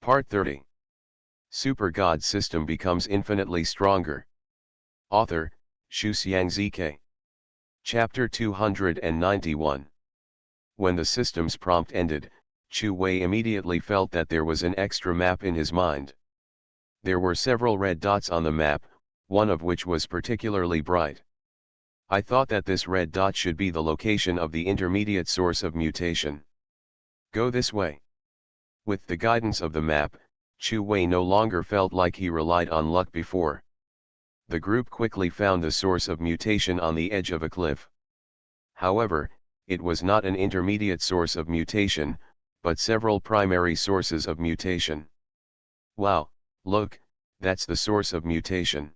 Part 30. Super God System becomes infinitely stronger. Author, Shu Xiangzike. Chapter 291. When the system's prompt ended, Chu Wei immediately felt that there was an extra map in his mind. There were several red dots on the map, one of which was particularly bright. I thought that this red dot should be the location of the intermediate source of mutation. Go this way. With the guidance of the map, Chu Wei no longer felt like he relied on luck before. The group quickly found the source of mutation on the edge of a cliff. However, it was not an intermediate source of mutation, but several primary sources of mutation. Wow, look, that's the source of mutation.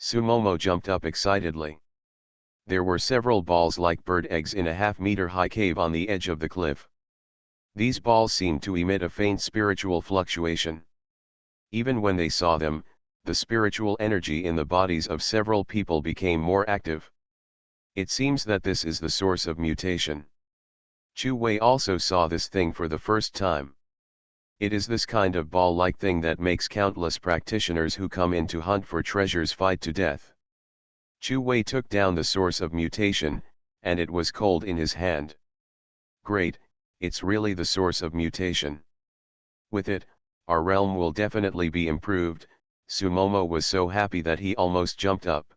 Sumomo jumped up excitedly. There were several balls like bird eggs in a half-meter-high cave on the edge of the cliff. These balls seemed to emit a faint spiritual fluctuation. Even when they saw them, the spiritual energy in the bodies of several people became more active. It seems that this is the source of mutation. Chu Wei also saw this thing for the first time. It is this kind of ball-like thing that makes countless practitioners who come in to hunt for treasures fight to death. Chu Wei took down the source of mutation, and it was cold in his hand. Great, it's really the source of mutation. With it, our realm will definitely be improved. Sumomo was so happy that he almost jumped up.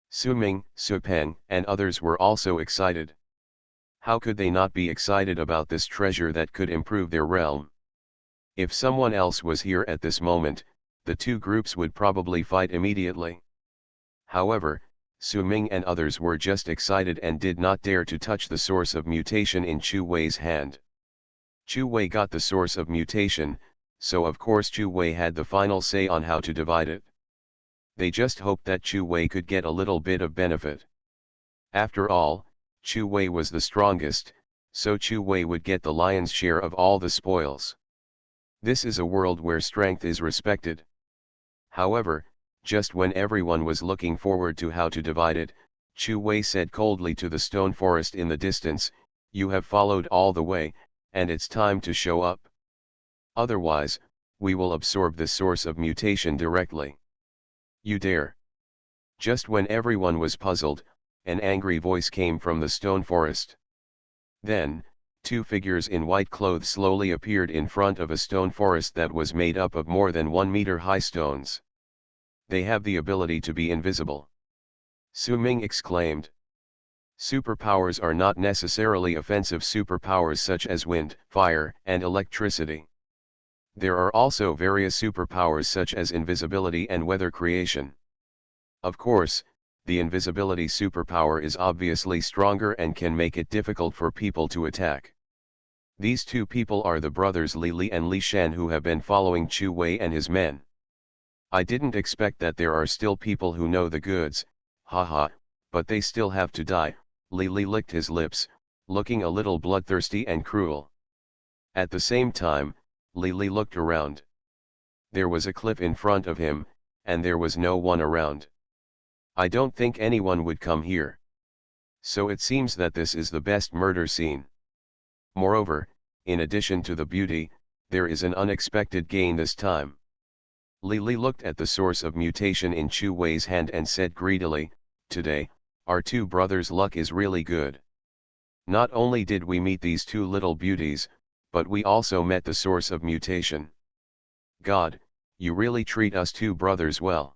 Suming, Supeng, and others were also excited. How could they not be excited about this treasure that could improve their realm? If someone else was here at this moment, the two groups would probably fight immediately. However, Suming and others were just excited and did not dare to touch the source of mutation in Chu Wei's hand. Chu Wei got the source of mutation, so of course Chu Wei had the final say on how to divide it. They just hoped that Chu Wei could get a little bit of benefit. After all, Chu Wei was the strongest, so Chu Wei would get the lion's share of all the spoils. This is a world where strength is respected. However, just when everyone was looking forward to how to divide it, Chu Wei said coldly to the stone forest in the distance, "You have followed all the way, and it's time to show up. Otherwise, we will absorb the source of mutation directly. You dare." Just when everyone was puzzled, an angry voice came from the stone forest. Then, two figures in white clothes slowly appeared in front of a stone forest that was made up of more than 1 meter high stones. They have the ability to be invisible. Suming exclaimed. Superpowers are not necessarily offensive superpowers such as wind, fire, and electricity. There are also various superpowers such as invisibility and weather creation. Of course, the invisibility superpower is obviously stronger and can make it difficult for people to attack. These two people are the brothers Li Li and Li Shan who have been following Chu Wei and his men. I didn't expect that there are still people who know the goods, haha, but they still have to die. Li Li licked his lips, looking a little bloodthirsty and cruel. At the same time, Li Li looked around. There was a cliff in front of him, and there was no one around. I don't think anyone would come here. So it seems that this is the best murder scene. Moreover, in addition to the beauty, there is an unexpected gain this time. Li Li looked at the source of mutation in Chu Wei's hand and said greedily, "Today, our two brothers' luck is really good. Not only did we meet these two little beauties, but we also met the source of mutation. God, you really treat us two brothers well."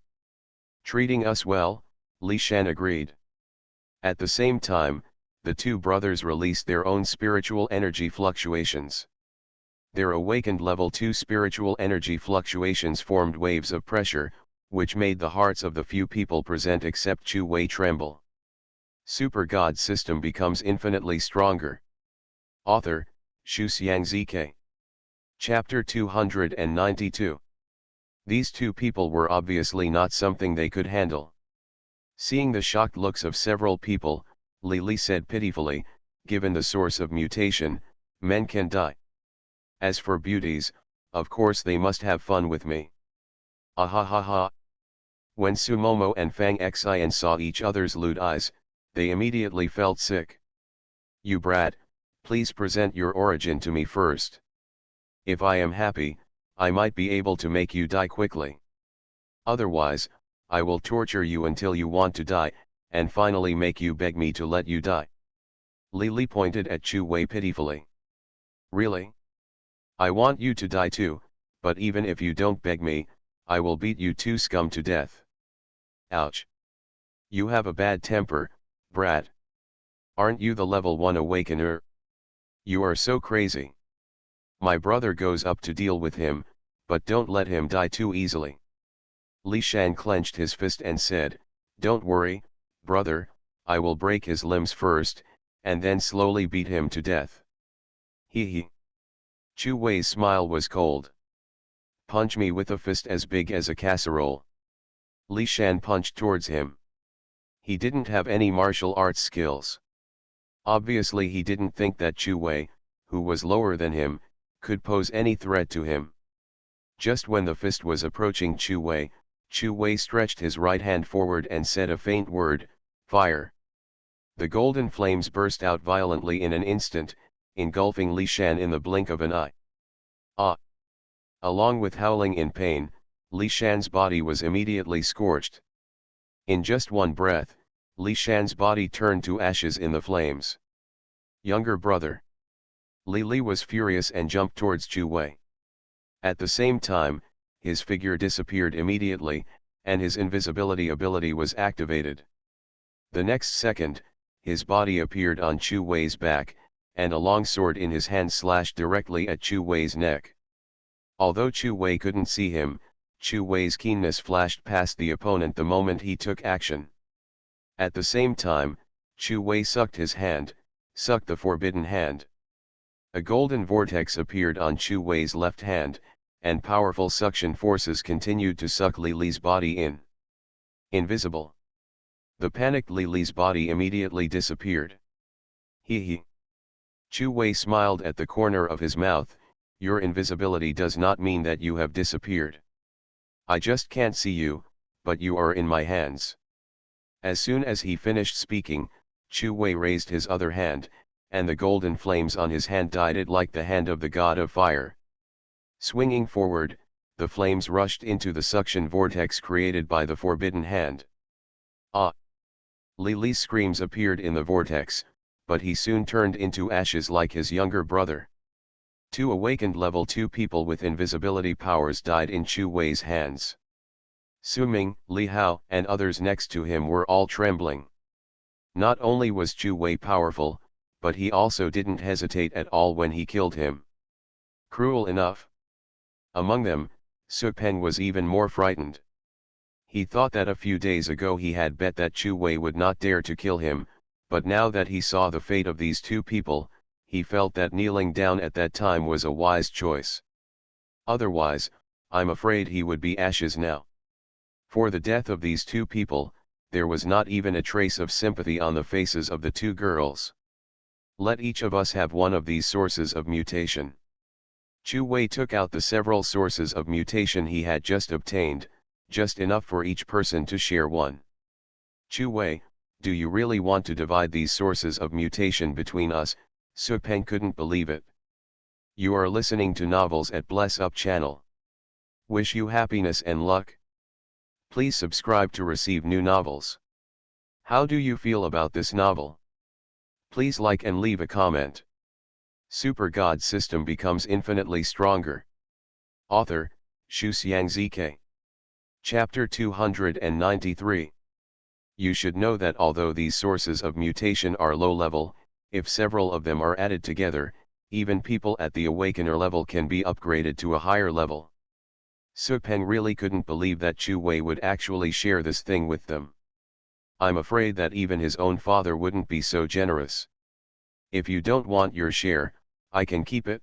Treating us well, Li Shan agreed. At the same time, the two brothers released their own spiritual energy fluctuations. Their awakened level 2 spiritual energy fluctuations formed waves of pressure, which made the hearts of the few people present except Chu Wei tremble. Super God System becomes infinitely stronger. Author, Shu Xiangzike. Chapter 292. These two people were obviously not something they could handle. Seeing the shocked looks of several people, Li Li said pitifully, "Given the source of mutation, men can die. As for beauties, of course they must have fun with me. Ah ha ha ha." When Sumomo and Fang Xian saw each other's lewd eyes, they immediately felt sick. "You brat, please present your origin to me first. If I am happy, I might be able to make you die quickly. Otherwise, I will torture you until you want to die, and finally make you beg me to let you die. Li Li pointed at Chu Wei pitifully. Really? I want you to die too, but even if you don't beg me, I will beat you two scum to death. Ouch. You have a bad temper, brat. Aren't you the level 1 awakener? You are so crazy. My brother goes up to deal with him, but don't let him die too easily. Li Shan clenched his fist and said, Don't worry, brother, I will break his limbs first, and then slowly beat him to death. Hee hee. Chu Wei's smile was cold. Punch me with a fist as big as a casserole. Li Shan punched towards him. He didn't have any martial arts skills. Obviously he didn't think that Chu Wei, who was lower than him, could pose any threat to him. Just when the fist was approaching Chu Wei stretched his right hand forward and said a faint word, fire. The golden flames burst out violently in an instant, engulfing Li Shan in the blink of an eye. Ah! Along with howling in pain, Li Shan's body was immediately scorched. In just one breath, Li Shan's body turned to ashes in the flames. Younger brother. Li Li was furious and jumped towards Chu Wei. At the same time, his figure disappeared immediately, and his invisibility ability was activated. The next second, his body appeared on Chu Wei's back, and a long sword in his hand slashed directly at Chu Wei's neck. Although Chu Wei couldn't see him, Chu Wei's keenness flashed past the opponent the moment he took action. At the same time, Chu Wei sucked the forbidden hand. A golden vortex appeared on Chu Wei's left hand, and powerful suction forces continued to suck Li Li's body in. Invisible. The panicked Li Li's body immediately disappeared. Hee hee. Chu Wei smiled at the corner of his mouth, your invisibility does not mean that you have disappeared. I just can't see you, but you are in my hands. As soon as he finished speaking, Chu Wei raised his other hand, and the golden flames on his hand dyed it like the hand of the god of fire. Swinging forward, the flames rushed into the suction vortex created by the forbidden hand. Ah! Li Li's screams appeared in the vortex, but he soon turned into ashes like his younger brother. Two awakened level 2 people with invisibility powers died in Chu Wei's hands. Su Ming, Li Hao, and others next to him were all trembling. Not only was Chu Wei powerful, but he also didn't hesitate at all when he killed him. Cruel enough. Among them, Su Peng was even more frightened. He thought that a few days ago he had bet that Chu Wei would not dare to kill him, but now that he saw the fate of these two people, he felt that kneeling down at that time was a wise choice. Otherwise, I'm afraid he would be ashes now. For the death of these two people, there was not even a trace of sympathy on the faces of the two girls. Let each of us have one of these sources of mutation. Chu Wei took out the several sources of mutation he had just obtained, just enough for each person to share one. Chu Wei, do you really want to divide these sources of mutation between us? Su Peng couldn't believe it. You are listening to Novels at Bless Up channel. Wish you happiness and luck. Please subscribe to receive new novels. How do you feel about this novel? Please like and leave a comment. Super God System becomes infinitely stronger. Author, Shu Xiang ZK. Chapter 293. You should know that although these sources of mutation are low level, if several of them are added together, even people at the awakener level can be upgraded to a higher level. Su Peng really couldn't believe that Chu Wei would actually share this thing with them. I'm afraid that even his own father wouldn't be so generous. If you don't want your share, I can keep it.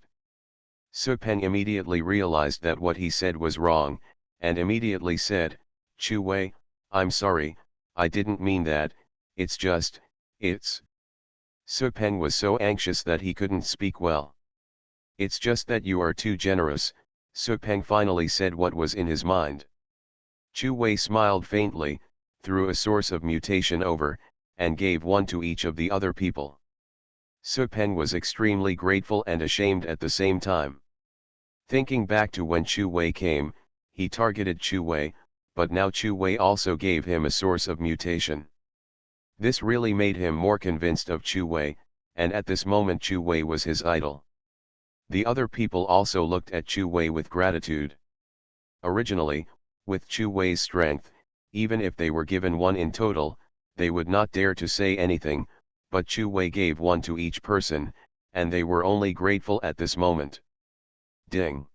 Su Peng immediately realized that what he said was wrong, and immediately said, Chu Wei, I'm sorry, I didn't mean that, it's. Su Peng was so anxious that he couldn't speak well. It's just that you are too generous, Su Peng finally said what was in his mind. Chu Wei smiled faintly, threw a source of mutation over, and gave one to each of the other people. Su Peng was extremely grateful and ashamed at the same time. Thinking back to when Chu Wei came, he targeted Chu Wei, but now Chu Wei also gave him a source of mutation. This really made him more convinced of Chu Wei, and at this moment Chu Wei was his idol. The other people also looked at Chu Wei with gratitude. Originally, with Chu Wei's strength, even if they were given one in total, they would not dare to say anything, but Chu Wei gave one to each person, and they were only grateful at this moment. Ding!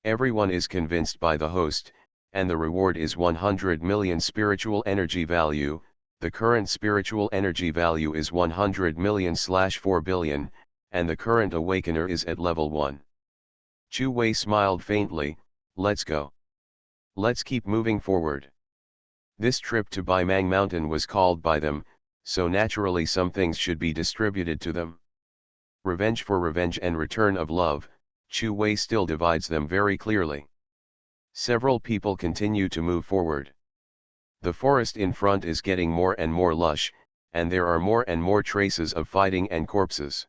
Everyone is convinced by the host, and the reward is 100 million spiritual energy value. The current spiritual energy value is 100 million/4 billion, and the current awakener is at level 1. Chu Wei smiled faintly. Let's go. Let's keep moving forward. This trip to Baimang Mountain was called by them, so naturally some things should be distributed to them. Revenge for revenge and return of love, Chu Wei still divides them very clearly. Several people continue to move forward. The forest in front is getting more and more lush, and there are more and more traces of fighting and corpses.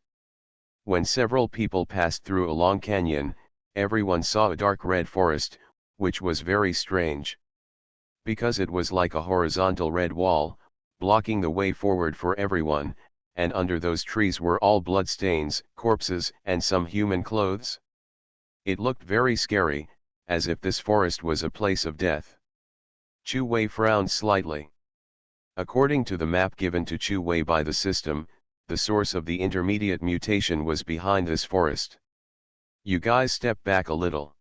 When several people passed through a long canyon, everyone saw a dark red forest, which was very strange. Because it was like a horizontal red wall, blocking the way forward for everyone, and under those trees were all bloodstains, corpses, and some human clothes. It looked very scary, as if this forest was a place of death. Chu Wei frowned slightly. According to the map given to Chu Wei by the system, the source of the intermediate mutation was behind this forest. You guys step back a little.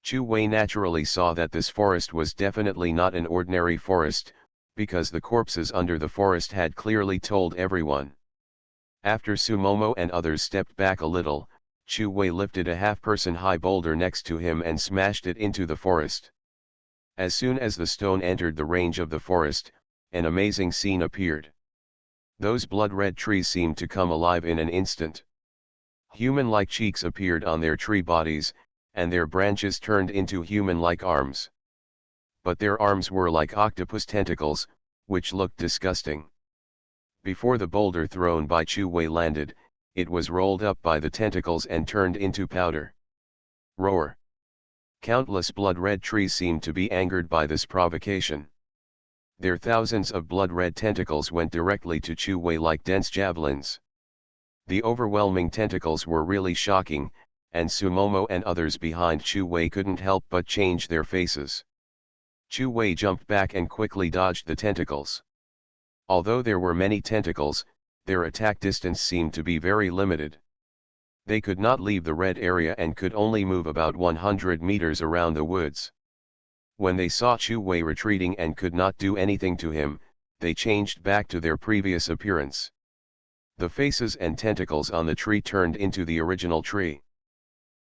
Chu Wei naturally saw that this forest was definitely not an ordinary forest, because the corpses under the forest had clearly told everyone. After Sumomo and others stepped back a little, Chu Wei lifted a half-person high boulder next to him and smashed it into the forest. As soon as the stone entered the range of the forest, an amazing scene appeared. Those blood-red trees seemed to come alive in an instant. Human-like cheeks appeared on their tree bodies, and their branches turned into human-like arms. But their arms were like octopus tentacles, which looked disgusting. Before the boulder thrown by Chu Wei landed, it was rolled up by the tentacles and turned into powder. Roar! Countless blood-red trees seemed to be angered by this provocation. Their thousands of blood-red tentacles went directly to Chu Wei like dense javelins. The overwhelming tentacles were really shocking, and Sumomo and others behind Chu Wei couldn't help but change their faces. Chu Wei jumped back and quickly dodged the tentacles. Although there were many tentacles, their attack distance seemed to be very limited. They could not leave the red area and could only move about 100 meters around the woods. When they saw Chu Wei retreating and could not do anything to him, they changed back to their previous appearance. The faces and tentacles on the tree turned into the original tree.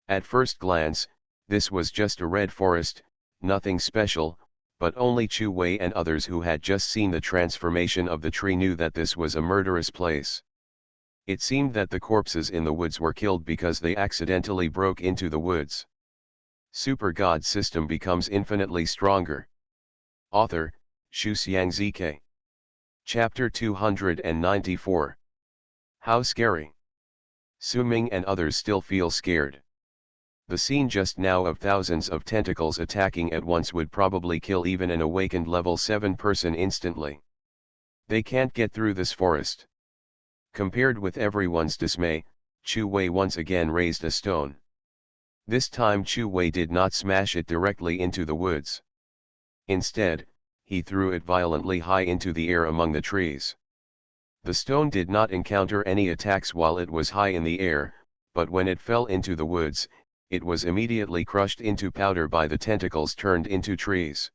At first glance, this was just a red forest, nothing special, but only Chu Wei and others who had just seen the transformation of the tree knew that this was a murderous place. It seemed that the corpses in the woods were killed because they accidentally broke into the woods. Super God System becomes infinitely stronger. Author, Shu Xiangzike. Chapter 294. How scary. Su Ming and others still feel scared. The scene just now of thousands of tentacles attacking at once would probably kill even an awakened level 7 person instantly. They can't get through this forest. Compared with everyone's dismay, Chu Wei once again raised a stone. This time Chu Wei did not smash it directly into the woods. Instead, he threw it violently high into the air among the trees. The stone did not encounter any attacks while it was high in the air, but when it fell into the woods, it was immediately crushed into powder by the tentacles turned into trees.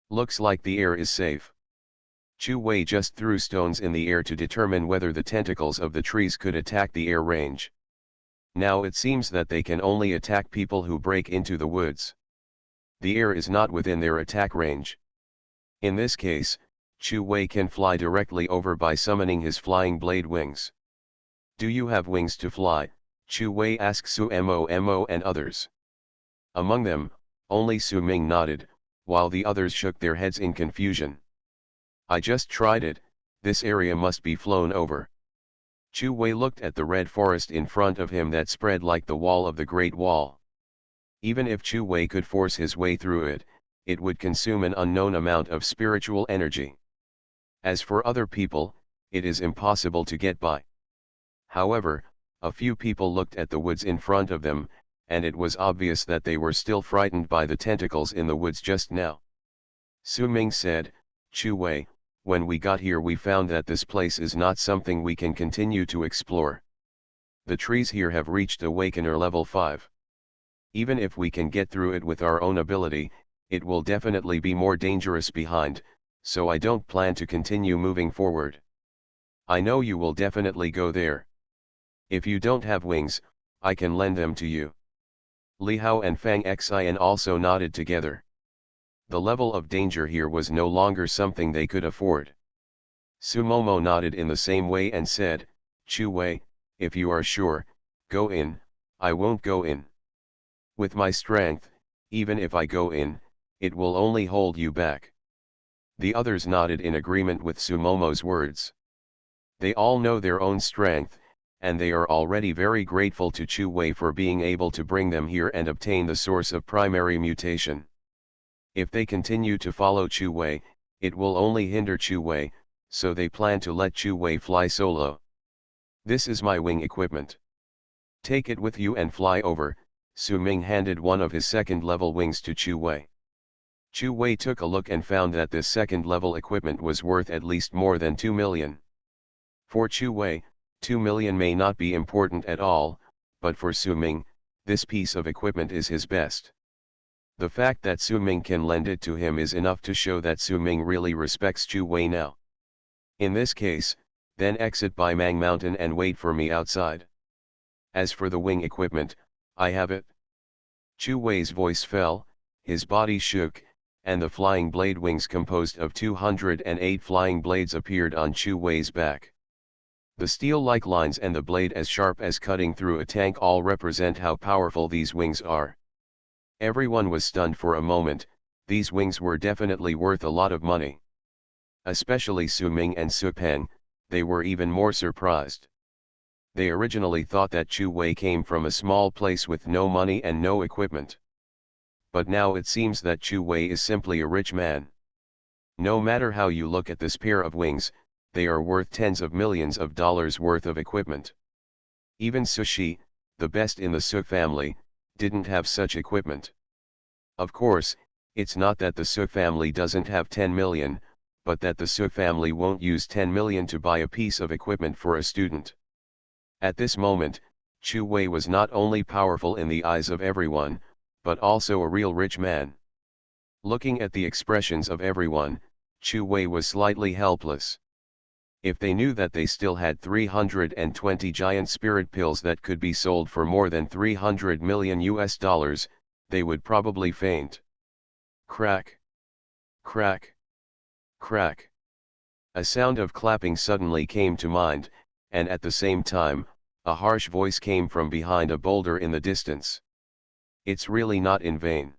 Looks like the air is safe. Chu Wei just threw stones in the air to determine whether the tentacles of the trees could attack the air range. Now it seems that they can only attack people who break into the woods. The air is not within their attack range. In this case, Chu Wei can fly directly over by summoning his flying blade wings. Do you have wings to fly? Chu Wei asked Su Mo and others. Among them, only Su Ming nodded, while the others shook their heads in confusion. I just tried it, this area must be flown over. Chu Wei looked at the red forest in front of him that spread like the wall of the Great Wall. Even if Chu Wei could force his way through it, it would consume an unknown amount of spiritual energy. As for other people, it is impossible to get by. However, a few people looked at the woods in front of them, and it was obvious that they were still frightened by the tentacles in the woods just now. Su Ming said, "Chu Wei, when we got here we found that this place is not something we can continue to explore. The trees here have reached Awakener level 5. Even if we can get through it with our own ability, it will definitely be more dangerous behind, so I don't plan to continue moving forward. I know you will definitely go there. If you don't have wings, I can lend them to you." Li Hao and Fang Xian also nodded together. The level of danger here was no longer something they could afford. Sumomo nodded in the same way and said, "Chu Wei, if you are sure, go in, I won't go in. With my strength, even if I go in, it will only hold you back." The others nodded in agreement with Sumomo's words. They all know their own strength, and they are already very grateful to Chu Wei for being able to bring them here and obtain the source of primary mutation. If they continue to follow Chu Wei, it will only hinder Chu Wei, so they plan to let Chu Wei fly solo. "This is my wing equipment. Take it with you and fly over." Su Ming handed one of his second-level wings to Chu Wei. Chu Wei took a look and found that this second-level equipment was worth at least more than 2 million. For Chu Wei, 2 million may not be important at all, but for Su Ming, this piece of equipment is his best. The fact that Su Ming can lend it to him is enough to show that Su Ming really respects Chu Wei now. "In this case, then exit by Mang Mountain and wait for me outside. As for the wing equipment, I have it." Chu Wei's voice fell, his body shook, and the flying blade wings composed of 208 flying blades appeared on Chu Wei's back. The steel-like lines and the blade as sharp as cutting through a tank all represent how powerful these wings are. Everyone was stunned for a moment. These wings were definitely worth a lot of money. Especially Su Ming and Su Peng, they were even more surprised. They originally thought that Chu Wei came from a small place with no money and no equipment. But now it seems that Chu Wei is simply a rich man. No matter how you look at this pair of wings, they are worth tens of millions of dollars worth of equipment. Even Su Shi, the best in the Su family, didn't have such equipment. Of course, it's not that the Su family doesn't have 10 million, but that the Su family won't use 10 million to buy a piece of equipment for a student. At this moment, Chu Wei was not only powerful in the eyes of everyone, but also a real rich man. Looking at the expressions of everyone, Chu Wei was slightly helpless. If they knew that they still had 320 giant spirit pills that could be sold for more than 300 million US, they would probably faint. Crack! Crack! Crack! A sound of clapping suddenly came to mind, and at the same time, a harsh voice came from behind a boulder in the distance. "It's really not in vain.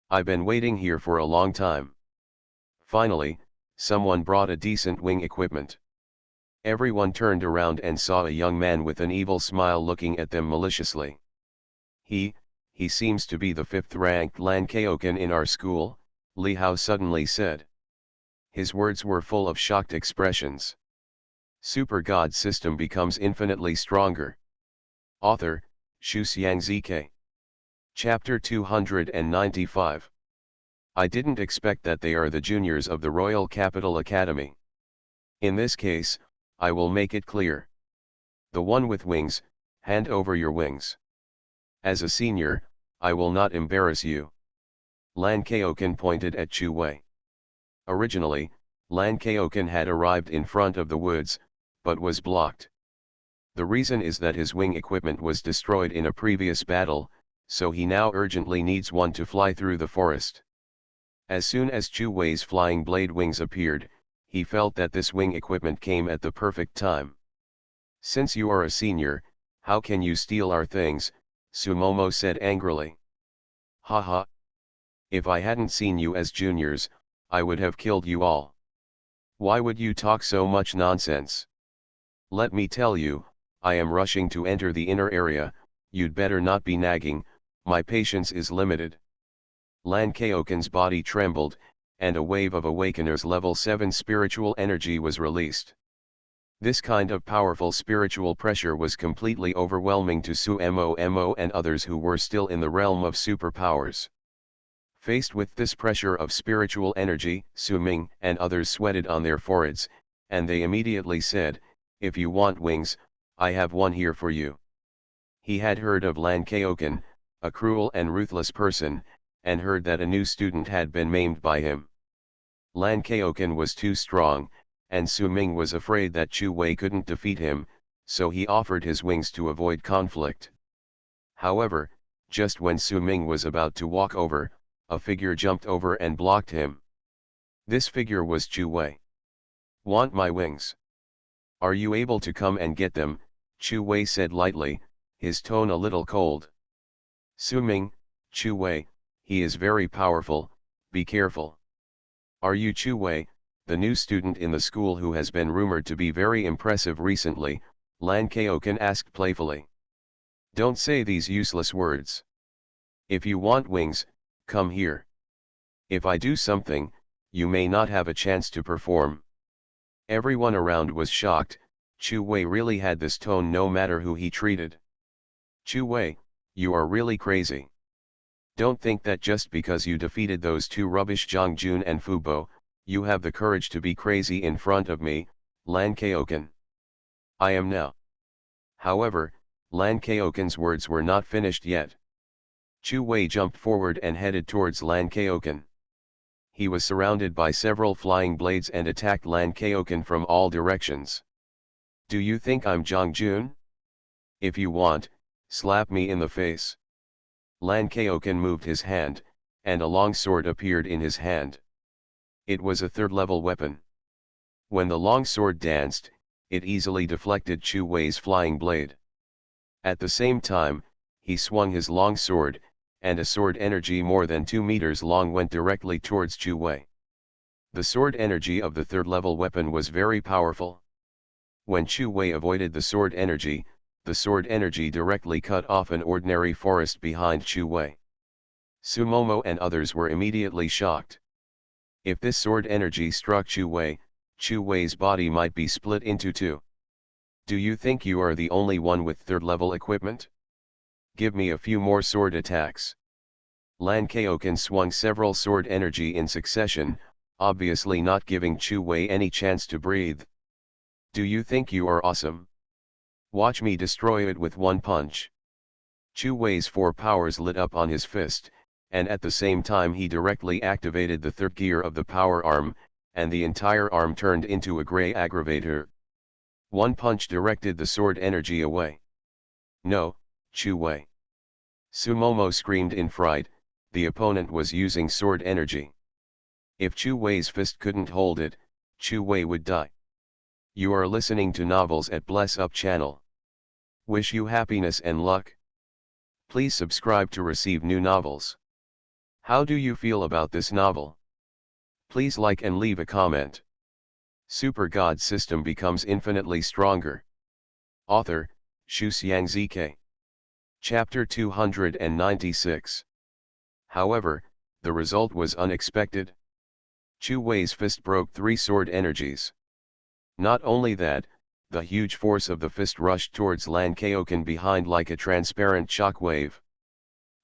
I've been waiting here for a long time." Finally, someone brought a decent wing equipment. Everyone turned around and saw a young man with an evil smile looking at them maliciously. He seems to be the 5th-ranked Lan Kaoken in our school," Li Hao suddenly said. His words were full of shocked expressions. Super God System becomes infinitely stronger. Author, Shu Xiang ZK. Chapter 295. I didn't expect that they are the juniors of the Royal Capital Academy. In this case, I will make it clear. The one with wings, hand over your wings. As a senior, I will not embarrass you. Lan Kaoken pointed at Chu Wei. Originally, Lan Kaoken had arrived in front of the woods, but was blocked. The reason is that his wing equipment was destroyed in a previous battle, so he now urgently needs one to fly through the forest. As soon as Chu Wei's flying blade wings appeared, he felt that this wing equipment came at the perfect time. "Since you are a senior, how can you steal our things?" Sumomo said angrily. "Ha ha! If I hadn't seen you as juniors, I would have killed you all. Why would you talk so much nonsense? Let me tell you, I am rushing to enter the inner area, you'd better not be nagging," My patience is limited. Lan Kaoken's body trembled, and a wave of Awakener's level 7 spiritual energy was released. This kind of powerful spiritual pressure was completely overwhelming to Sumo and others who were still in the realm of superpowers. Faced with this pressure of spiritual energy, Su Ming and others sweated on their foreheads, and they immediately said, "If you want wings, I have one here for you." He had heard of Lan Kaoken, a cruel and ruthless person, and heard that a new student had been maimed by him. Lan Kaoken was too strong, and Su Ming was afraid that Chu Wei couldn't defeat him, so he offered his wings to avoid conflict. However, just when Su Ming was about to walk over, a figure jumped over and blocked him. This figure was Chu Wei. "Want my wings? Are you able to come and get them?" Chu Wei said lightly, his tone a little cold. "Su Ming, Chu Wei, he is very powerful, be careful." "Are you Chu Wei, the new student in the school who has been rumored to be very impressive recently?" Lan Kaoken asked playfully. "Don't say these useless words. If you want wings, come here. If I do something, you may not have a chance to perform." Everyone around was shocked. Chu Wei really had this tone no matter who he treated. "Chu Wei, you are really crazy. Don't think that just because you defeated those two rubbish Zhang Jun and Fu Bo, you have the courage to be crazy in front of me, Lan Kaoken. I am now." However, Lan Kaoken's words were not finished yet. Chu Wei jumped forward and headed towards Lan Kaoken. He was surrounded by several flying blades and attacked Lan Kaoken from all directions. "Do you think I'm Zhang Jun? If you want, slap me in the face." Lan Kaoken moved his hand, and a long sword appeared in his hand. It was a third-level weapon. When the long sword danced, it easily deflected Chu Wei's flying blade. At the same time, he swung his long sword, and a sword energy more than 2 meters long went directly towards Chu Wei. The sword energy of the third-level weapon was very powerful. When Chu Wei avoided the sword energy directly cut off an ordinary forest behind Chu Wei. Sumomo and others were immediately shocked. If this sword energy struck Chu Wei's body might be split into two. "Do you think you are the only one with third-level equipment? Give me a few more sword attacks." Lan Kaoken swung several sword energy in succession, obviously not giving Chu Wei any chance to breathe. "Do you think you are awesome? Watch me destroy it with one punch." Chu Wei's 4 powers lit up on his fist, and at the same time he directly activated the third gear of the power arm, and the entire arm turned into a grey aggravator. One punch directed the sword energy away. "No, Chu Wei!" Sumomo screamed in fright. The opponent was using sword energy. If Chu Wei's fist couldn't hold it, Chu Wei would die. You are listening to Novels at Bless Up channel. Wish you happiness and luck. Please subscribe to receive new novels. How do you feel about this novel? Please like and leave a comment. Super God system becomes infinitely stronger. Author, Shuxiang ZK. Chapter 296. However, the result was unexpected. Chu Wei's fist broke 3 sword energies. Not only that, the huge force of the fist rushed towards Lan Kaoken behind like a transparent shockwave.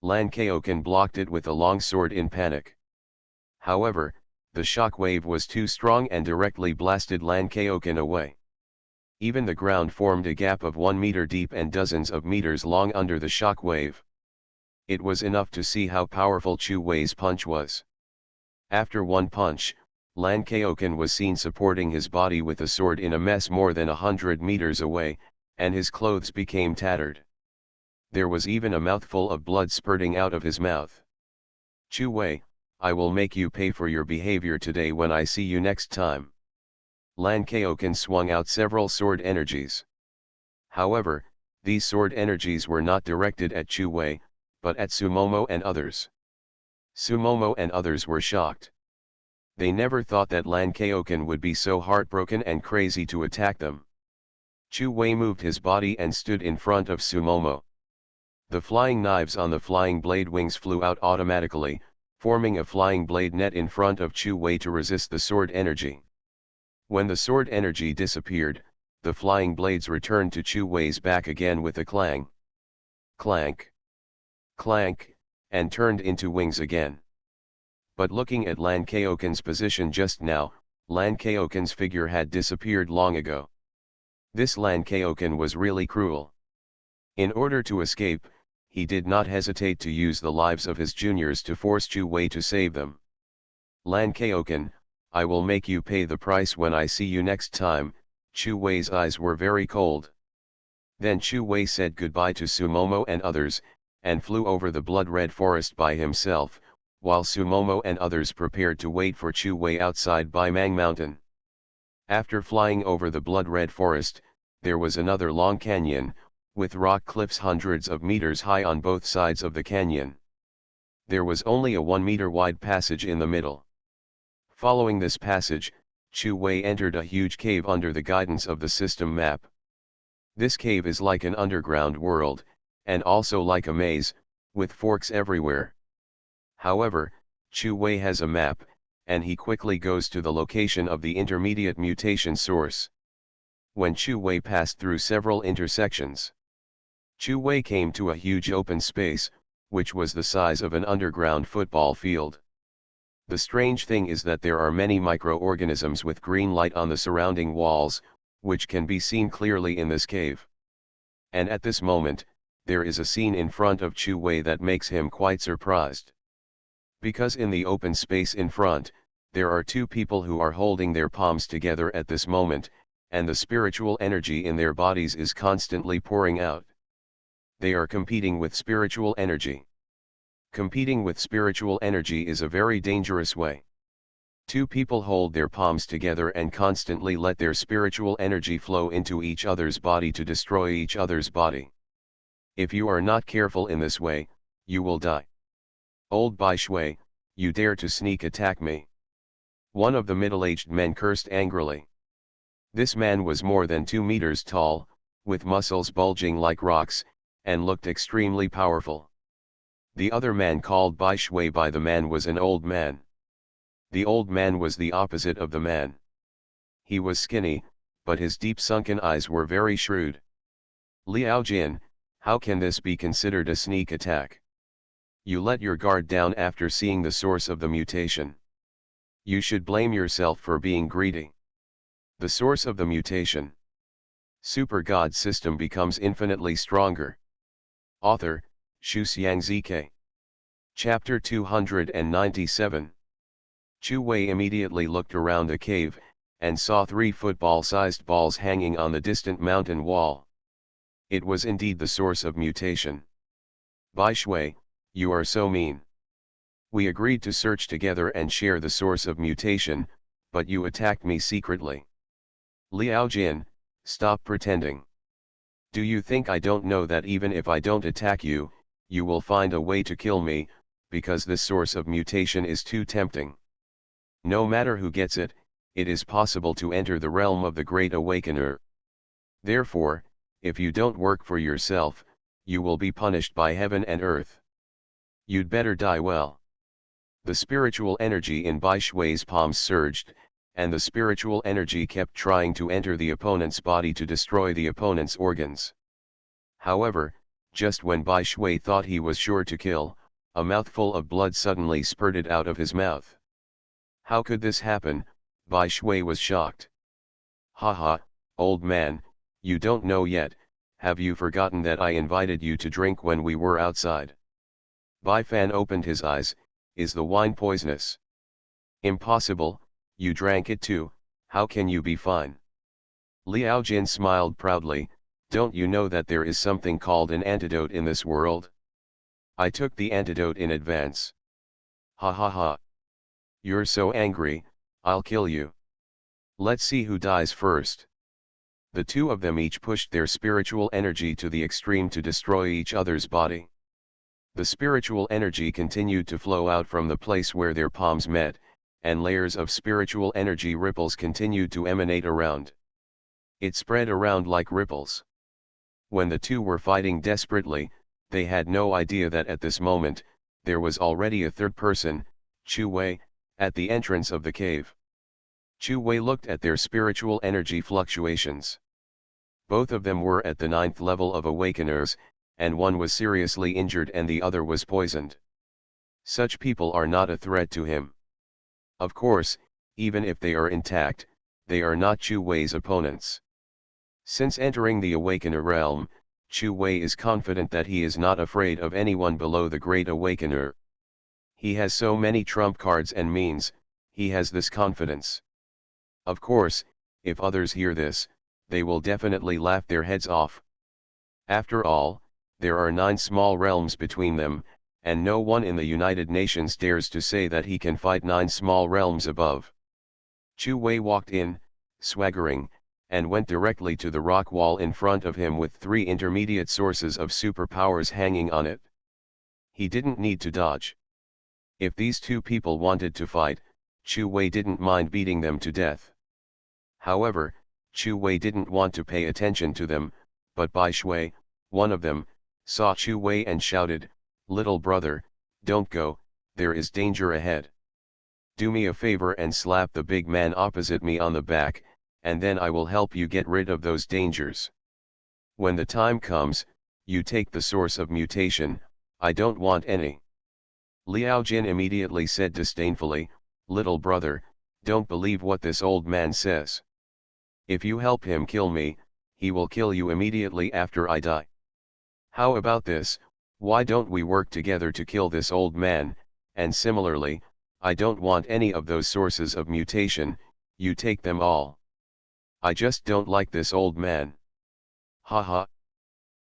Lan Kaoken blocked it with a long sword in panic. However, the shockwave was too strong and directly blasted Lan Kaoken away. Even the ground formed a gap of 1 meter deep and dozens of meters long under the shockwave. It was enough to see how powerful Chu Wei's punch was. After one punch, Lan Kaoken was seen supporting his body with a sword in a mess more than 100 meters away, and his clothes became tattered. There was even a mouthful of blood spurting out of his mouth. "Chu Wei, I will make you pay for your behavior today when I see you next time." Lan Kaoken swung out several sword energies. However, these sword energies were not directed at Chu Wei, but at Sumomo and others. Sumomo and others were shocked. They never thought that Lan Kaoken would be so heartbroken and crazy to attack them. Chu Wei moved his body and stood in front of Sumomo. The flying knives on the flying blade wings flew out automatically, forming a flying blade net in front of Chu Wei to resist the sword energy. When the sword energy disappeared, the flying blades returned to Chu Wei's back again with a clang, clank, clank, and turned into wings again. But looking at Lan Kaoken's position just now, Lan Kaoken's figure had disappeared long ago. This Lan Kaoken was really cruel. In order to escape, he did not hesitate to use the lives of his juniors to force Chu Wei to save them. Lan Kaoken, I will make you pay the price when I see you next time. Chu Wei's eyes were very cold. Then Chu Wei said goodbye to Sumomo and others, and flew over the blood-red forest by himself, while Sumomo and others prepared to wait for Chu Wei outside Baimang Mountain. After flying over the blood-red forest, there was another long canyon, with rock cliffs hundreds of meters high on both sides of the canyon. There was only a 1-meter wide passage in the middle. Following this passage, Chu Wei entered a huge cave under the guidance of the system map. This cave is like an underground world, and also like a maze, with forks everywhere. However, Chu Wei has a map, and he quickly goes to the location of the intermediate mutation source. When Chu Wei passed through several intersections, Chu Wei came to a huge open space, which was the size of an underground football field. The strange thing is that there are many microorganisms with green light on the surrounding walls, which can be seen clearly in this cave. And at this moment, there is a scene in front of Chu Wei that makes him quite surprised. Because in the open space in front, there are two people who are holding their palms together at this moment, and the spiritual energy in their bodies is constantly pouring out. They are competing with spiritual energy. Competing with spiritual energy is a very dangerous way. Two people hold their palms together and constantly let their spiritual energy flow into each other's body to destroy each other's body. If you are not careful in this way, you will die. Old Bai Shui, you dare to sneak attack me? One of the middle-aged men cursed angrily. This man was more than 2 meters tall, with muscles bulging like rocks, and looked extremely powerful. The other man called Bai Shui by the man was an old man. The old man was the opposite of the man. He was skinny, but his deep sunken eyes were very shrewd. Liao Jin, how can this be considered a sneak attack? You let your guard down after seeing the source of the mutation. You should blame yourself for being greedy. The source of the mutation. Super God system becomes infinitely stronger. Author, Shuxiang ZK. Chapter 297. Chu Wei immediately looked around the cave, and saw 3 football-sized balls hanging on the distant mountain wall. It was indeed the source of mutation. Bai Shui, you are so mean. We agreed to search together and share the source of mutation, but you attacked me secretly. Liao Jin, stop pretending. Do you think I don't know that even if I don't attack you, you will find a way to kill me, because this source of mutation is too tempting? No matter who gets it, it is possible to enter the realm of the Great Awakener. Therefore, if you don't work for yourself, you will be punished by heaven and earth. You'd better die well. The spiritual energy in Bai Shui's palms surged, and the spiritual energy kept trying to enter the opponent's body to destroy the opponent's organs. However, just when Bai Shui thought he was sure to kill, a mouthful of blood suddenly spurted out of his mouth. How could this happen? Bai Shui was shocked. Haha, old man, you don't know yet, have you forgotten that I invited you to drink when we were outside? Bai Fan opened his eyes, is the wine poisonous? Impossible, you drank it too, how can you be fine? Liao Jin smiled proudly, don't you know that there is something called an antidote in this world? I took the antidote in advance. Ha ha ha. You're so angry, I'll kill you. Let's see who dies first. The two of them each pushed their spiritual energy to the extreme to destroy each other's body. The spiritual energy continued to flow out from the place where their palms met, and layers of spiritual energy ripples continued to emanate around. It spread around like ripples. When the two were fighting desperately, They had no idea that at this moment, there was already a third person, Chu Wei, at the entrance of the cave. Chu Wei looked at their spiritual energy fluctuations. Both of them were at the 9th level of awakeners, and one was seriously injured and the other was poisoned. Such people are not a threat to him. Of course, even if they are intact, they are not Chu Wei's opponents. Since entering the Awakener realm, Chu Wei is confident that he is not afraid of anyone below the Great Awakener. He has so many trump cards and means, he has this confidence. Of course, if others hear this, they will definitely laugh their heads off. After all, there are 9 small realms between them, and no one in the United Nations dares to say that he can fight 9 small realms above. Chu Wei walked in, swaggering, and went directly to the rock wall in front of him with 3 intermediate sources of superpowers hanging on it. He didn't need to dodge. If these 2 people wanted to fight, Chu Wei didn't mind beating them to death. However, Chu Wei didn't want to pay attention to them, but Bai Shui, one of them, saw Chu Wei and shouted, "Little brother, don't go, there is danger ahead. Do me a favor and slap the big man opposite me on the back, and then I will help you get rid of those dangers. When the time comes, you take the source of mutation, I don't want any." Liao Jin immediately said disdainfully, "Little brother, don't believe what this old man says. If you help him kill me, he will kill you immediately after I die. How about this, why don't we work together to kill this old man, and similarly, I don't want any of those sources of mutation, you take them all. I just don't like this old man." Haha.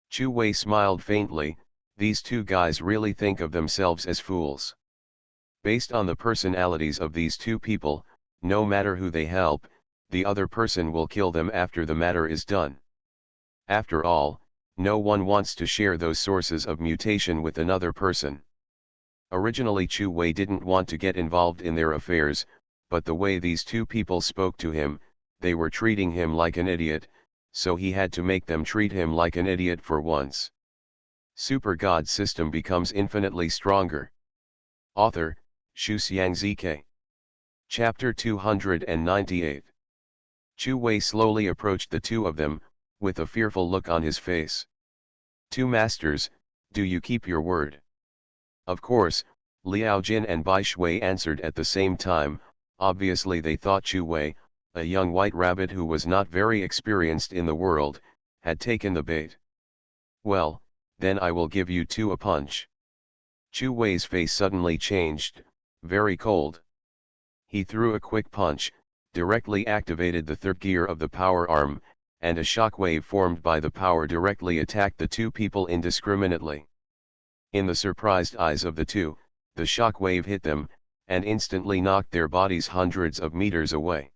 Chu Wei smiled faintly, these 2 guys really think of themselves as fools. Based on the personalities of these 2 people, no matter who they help, the other person will kill them after the matter is done. After all, no one wants to share those sources of mutation with another person. Originally Chu Wei didn't want to get involved in their affairs, but the way these 2 people spoke to him, they were treating him like an idiot, so he had to make them treat him like an idiot for once. Super God System becomes infinitely stronger. Author, Shu Xiangzike. Chapter 298. Chu Wei slowly approached the 2 of them, with a fearful look on his face. "2 masters, do you keep your word?" Of course, Liao Jin and Bai Shui answered at the same time. Obviously they thought Chu Wei, a young white rabbit who was not very experienced in the world, had taken the bait. "Well, then I will give you 2 a punch." Chu Wei's face suddenly changed, very cold. He threw a quick punch, directly activated the 3rd gear of the power arm, and a shockwave formed by the power directly attacked the 2 people indiscriminately. In the surprised eyes of the 2, the shockwave hit them, and instantly knocked their bodies hundreds of meters away.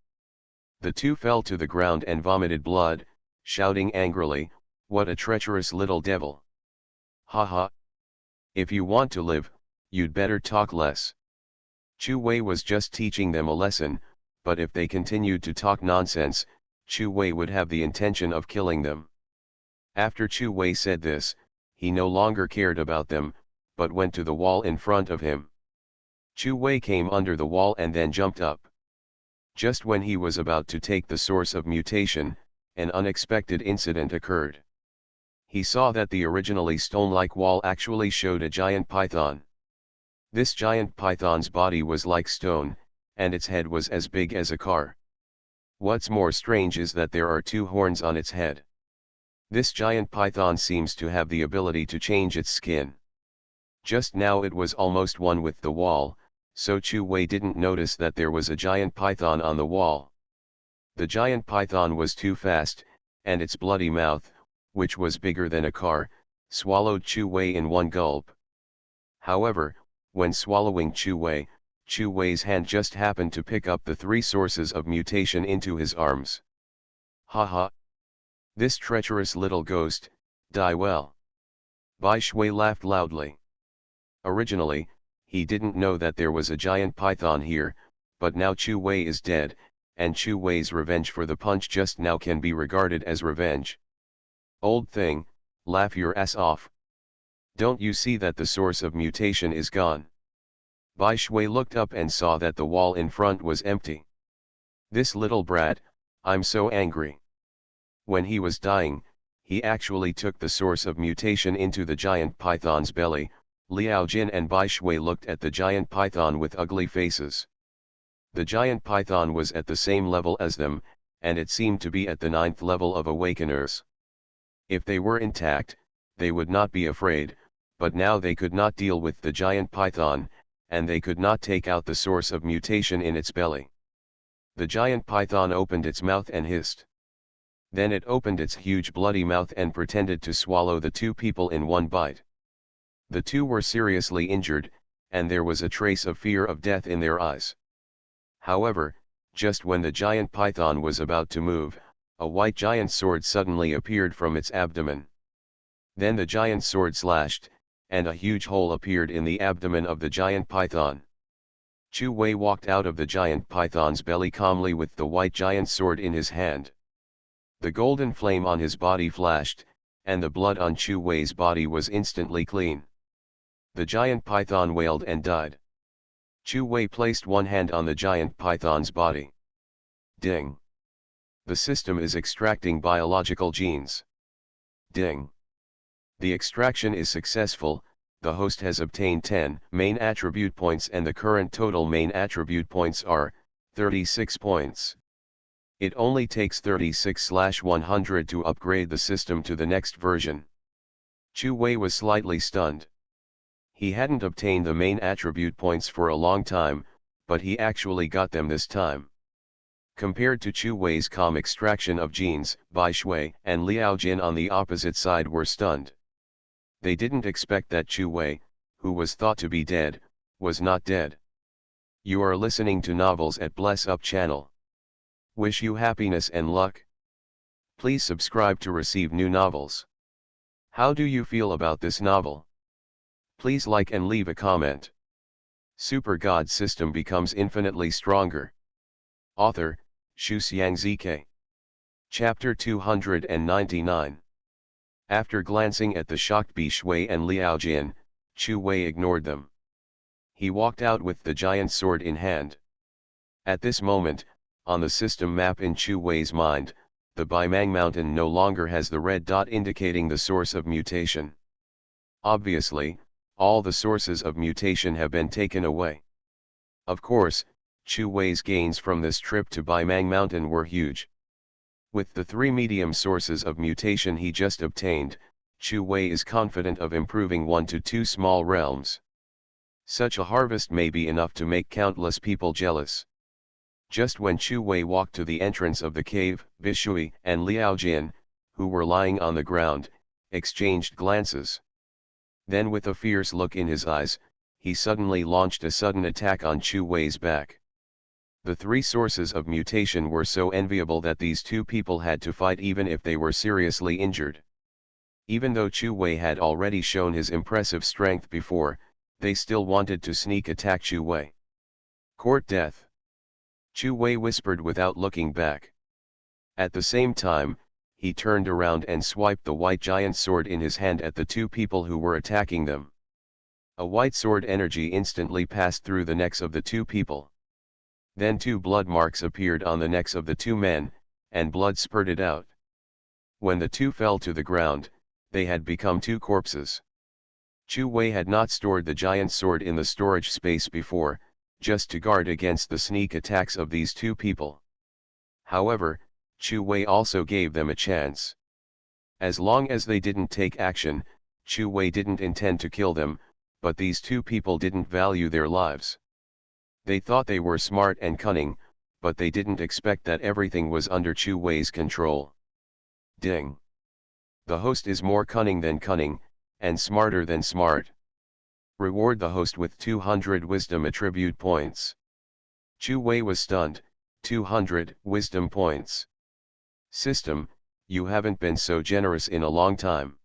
The 2 fell to the ground and vomited blood, shouting angrily, "What a treacherous little devil! Haha! If you want to live, you'd better talk less." Chu Wei was just teaching them a lesson, but if they continued to talk nonsense, Chu Wei would have the intention of killing them. After Chu Wei said this, he no longer cared about them, but went to the wall in front of him. Chu Wei came under the wall and then jumped up. Just when he was about to take the source of mutation, an unexpected incident occurred. He saw that the originally stone-like wall actually showed a giant python. This giant python's body was like stone, and its head was as big as a car. What's more strange is that there are 2 horns on its head. This giant python seems to have the ability to change its skin. Just now it was almost one with the wall, so Chu Wei didn't notice that there was a giant python on the wall. The giant python was too fast, and its bloody mouth, which was bigger than a car, swallowed Chu Wei in one gulp. However, when swallowing Chu Wei's hand just happened to pick up the 3 sources of mutation into his arms. Haha! This treacherous little ghost, die well. Bai Shui laughed loudly. Originally, he didn't know that there was a giant python here, but now Chu Wei is dead, and Chu Wei's revenge for the punch just now can be regarded as revenge. Old thing, laugh your ass off. Don't you see that the source of mutation is gone? Bai Shui looked up and saw that the wall in front was empty. This little brat, I'm so angry. When he was dying, he actually took the source of mutation into the giant python's belly. Liao Jin and Bai Shui looked at the giant python with ugly faces. The giant python was at the same level as them, and it seemed to be at the 9th level of awakeners. If they were intact, they would not be afraid, but now they could not deal with the giant python, and they could not take out the source of mutation in its belly. The giant python opened its mouth and hissed. Then it opened its huge bloody mouth and pretended to swallow the two people in one bite. The two were seriously injured, and there was a trace of fear of death in their eyes. However, just when the giant python was about to move, a white giant sword suddenly appeared from its abdomen. Then the giant sword slashed, and a huge hole appeared in the abdomen of the giant python. Chu Wei walked out of the giant python's belly calmly with the white giant sword in his hand. The golden flame on his body flashed, and the blood on Chu Wei's body was instantly clean. The giant python wailed and died. Chu Wei placed one hand on the giant python's body. Ding! The system is extracting biological genes. Ding! The extraction is successful. The host has obtained 10 main attribute points and the current total main attribute points are 36 points. It only takes 36/100 to upgrade the system to the next version. Chu Wei was slightly stunned. He hadn't obtained the main attribute points for a long time, but he actually got them this time. Compared to Chu Wei's calm extraction of genes, Bai Shui and Liao Jin on the opposite side were stunned. They didn't expect that Chu Wei, who was thought to be dead, was not dead. You are listening to Novels at Bless Up channel. Wish you happiness and luck. Please subscribe to receive new novels. How do you feel about this novel? Please like and leave a comment. Super God system becomes infinitely stronger. Author, Xu Xiangzike. Chapter 299. After glancing at the shocked Bai Shui and Liao Jin, Chu Wei ignored them. He walked out with the giant sword in hand. At this moment, on the system map in Chu Wei's mind, the Baimang Mountain no longer has the red dot indicating the source of mutation. Obviously, all the sources of mutation have been taken away. Of course, Chu Wei's gains from this trip to Baimang Mountain were huge. With the 3 medium sources of mutation he just obtained, Chu Wei is confident of improving 1 to 2 small realms. Such a harvest may be enough to make countless people jealous. Just when Chu Wei walked to the entrance of the cave, Bai Shui and Liao Jin, who were lying on the ground, exchanged glances. Then with a fierce look in his eyes, he suddenly launched a sudden attack on Chu Wei's back. The 3 sources of mutation were so enviable that these two people had to fight even if they were seriously injured. Even though Chu Wei had already shown his impressive strength before, they still wanted to sneak attack Chu Wei. Court death. Chu Wei whispered without looking back. At the same time, he turned around and swiped the white giant sword in his hand at the 2 people who were attacking them. A white sword energy instantly passed through the necks of the 2 people. Then 2 blood marks appeared on the necks of the 2 men, and blood spurted out. When the 2 fell to the ground, they had become 2 corpses. Chu Wei had not stored the giant sword in the storage space before, just to guard against the sneak attacks of these 2 people. However, Chu Wei also gave them a chance. As long as they didn't take action, Chu Wei didn't intend to kill them, but these 2 people didn't value their lives. They thought they were smart and cunning, but they didn't expect that everything was under Chu Wei's control. Ding! The host is more cunning than cunning, and smarter than smart. Reward the host with 200 wisdom attribute points. Chu Wei was stunned. 200 wisdom points. System, you haven't been so generous in a long time.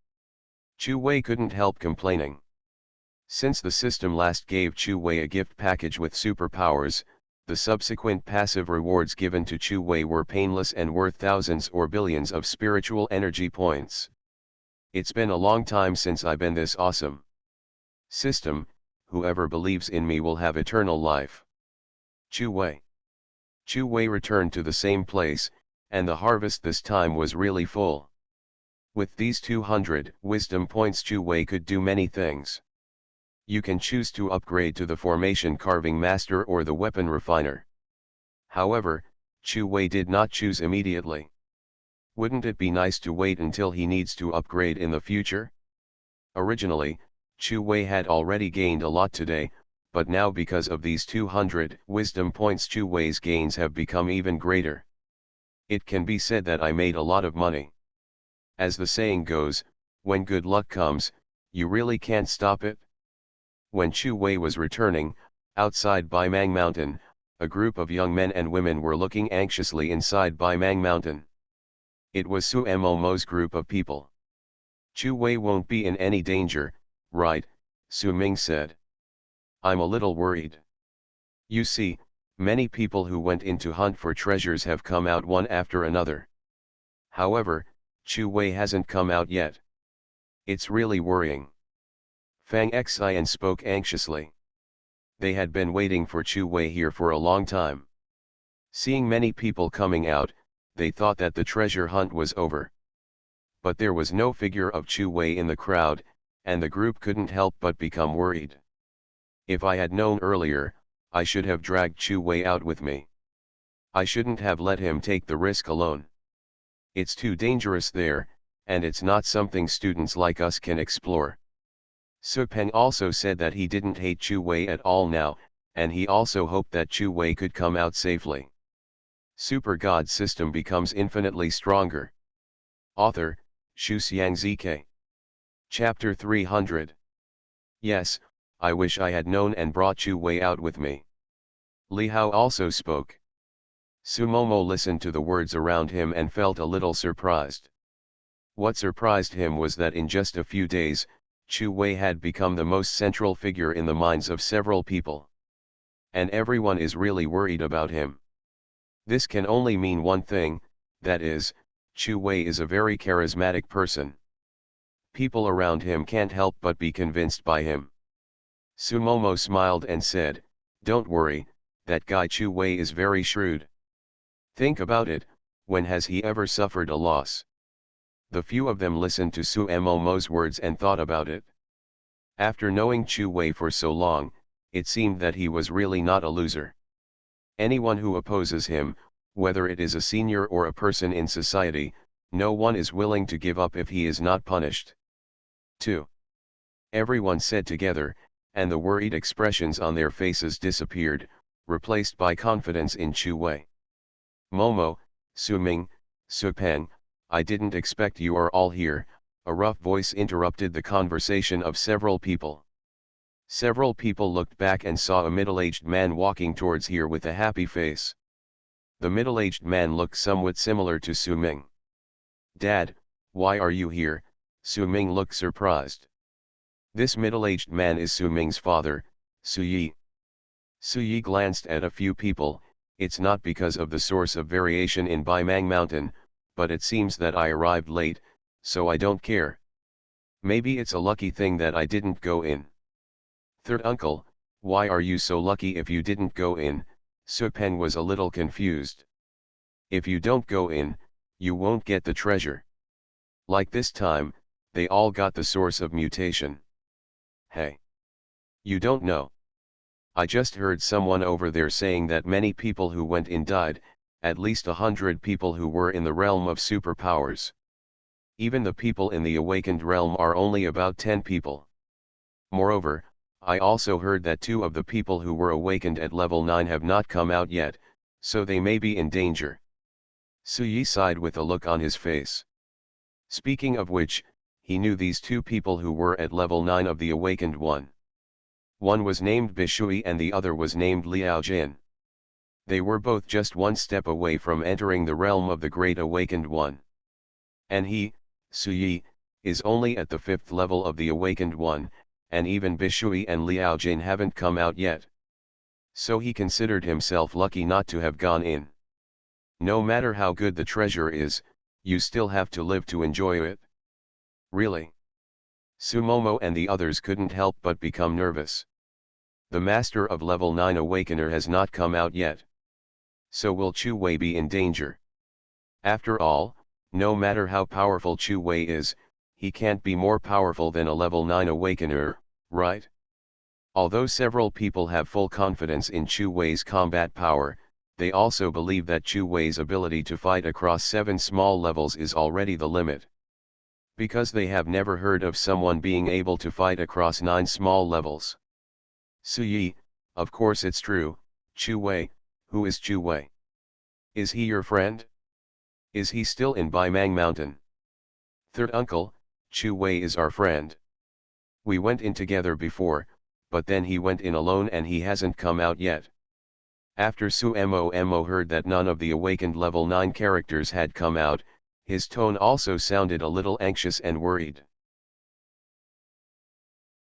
Chu Wei couldn't help complaining. Since the system last gave Chu Wei a gift package with superpowers, the subsequent passive rewards given to Chu Wei were painless and worth thousands or billions of spiritual energy points. It's been a long time since I've been this awesome. System, whoever believes in me will have eternal life. Chu Wei. Chu Wei returned to the same place, and the harvest this time was really full. With these 200 wisdom points, Chu Wei could do many things. You can choose to upgrade to the formation carving master or the weapon refiner. However, Chu Wei did not choose immediately. Wouldn't it be nice to wait until he needs to upgrade in the future? Originally, Chu Wei had already gained a lot today, but now because of these 200 wisdom points, Chu Wei's gains have become even greater. It can be said that I made a lot of money. As the saying goes, when good luck comes, you really can't stop it. When Chu Wei was returning, outside Baimang Mountain, a group of young men and women were looking anxiously inside Baimang Mountain. It was Su Momo's group of people. Chu Wei won't be in any danger, right? Su Ming said. I'm a little worried. You see, many people who went in to hunt for treasures have come out one after another. However, Chu Wei hasn't come out yet. It's really worrying. Fang Xian spoke anxiously. They had been waiting for Chu Wei here for a long time. Seeing many people coming out, they thought that the treasure hunt was over. But there was no figure of Chu Wei in the crowd, and the group couldn't help but become worried. If I had known earlier, I should have dragged Chu Wei out with me. I shouldn't have let him take the risk alone. It's too dangerous there, and it's not something students like us can explore. Su Peng also said that he didn't hate Chu Wei at all now, and he also hoped that Chu Wei could come out safely. Super God System becomes infinitely stronger. Author, Shu Xiangzk. Chapter 300. Yes, I wish I had known and brought Chu Wei out with me. Li Hao also spoke. Su Momo listened to the words around him and felt a little surprised. What surprised him was that in just a few days, Chu Wei had become the most central figure in the minds of several people. And everyone is really worried about him. This can only mean one thing, that is, Chu Wei is a very charismatic person. People around him can't help but be convinced by him. Su Momo smiled and said, "Don't worry, that guy Chu Wei is very shrewd. Think about it, when has he ever suffered a loss?" The few of them listened to Su Momo's words and thought about it. After knowing Chu Wei for so long, it seemed that he was really not a loser. Anyone who opposes him, whether it is a senior or a person in society, no one is willing to give up if he is not punished. 2. Everyone said together, and the worried expressions on their faces disappeared, replaced by confidence in Chu Wei. "Momo, Su Ming, Su Peng, I didn't expect you are all here," a rough voice interrupted the conversation of several people. Several people looked back and saw a middle-aged man walking towards here with a happy face. The middle-aged man looked somewhat similar to Su Ming. "Dad, why are you here?" Su Ming looked surprised. This middle-aged man is Su Ming's father, Su Yi. Su Yi glanced at a few people. "It's not because of the source of variation in Baimang Mountain, but it seems that I arrived late, so I don't care. Maybe it's a lucky thing that I didn't go in." "Third uncle, why are you so lucky if you didn't go in?" Su Peng was a little confused. "If you don't go in, you won't get the treasure. Like this time, they all got the source of mutation." "Hey. You don't know. I just heard someone over there saying that many people who went in died, at least 100 people who were in the realm of superpowers. Even the people in the awakened realm are only about 10 people. Moreover, I also heard that 2 of the people who were awakened at level 9 have not come out yet, so they may be in danger." Su Yi sighed with a look on his face. Speaking of which, he knew these 2 people who were at level 9 of the awakened one. One was named Bishui and the other was named Liao Jin. They were both just one step away from entering the realm of the Great Awakened One. And he, Su Yi, is only at the 5th level of the Awakened One, and even Bishui and Liao Jin haven't come out yet. So he considered himself lucky not to have gone in. No matter how good the treasure is, you still have to live to enjoy it. Really? Sumomo and the others couldn't help but become nervous. The master of level 9 Awakener has not come out yet. So will Chu Wei be in danger? After all, no matter how powerful Chu Wei is, he can't be more powerful than a level 9 Awakener, right? Although several people have full confidence in Chu Wei's combat power, they also believe that Chu Wei's ability to fight across 7 small levels is already the limit. Because they have never heard of someone being able to fight across 9 small levels. Suyi, of course it's true. Chu Wei, who is Chu Wei? Is he your friend? Is he still in Baimang Mountain? Third uncle, Chu Wei is our friend. We went in together before, but then he went in alone and he hasn't come out yet. After Su Mo heard that none of the awakened level 9 characters had come out, his tone also sounded a little anxious and worried.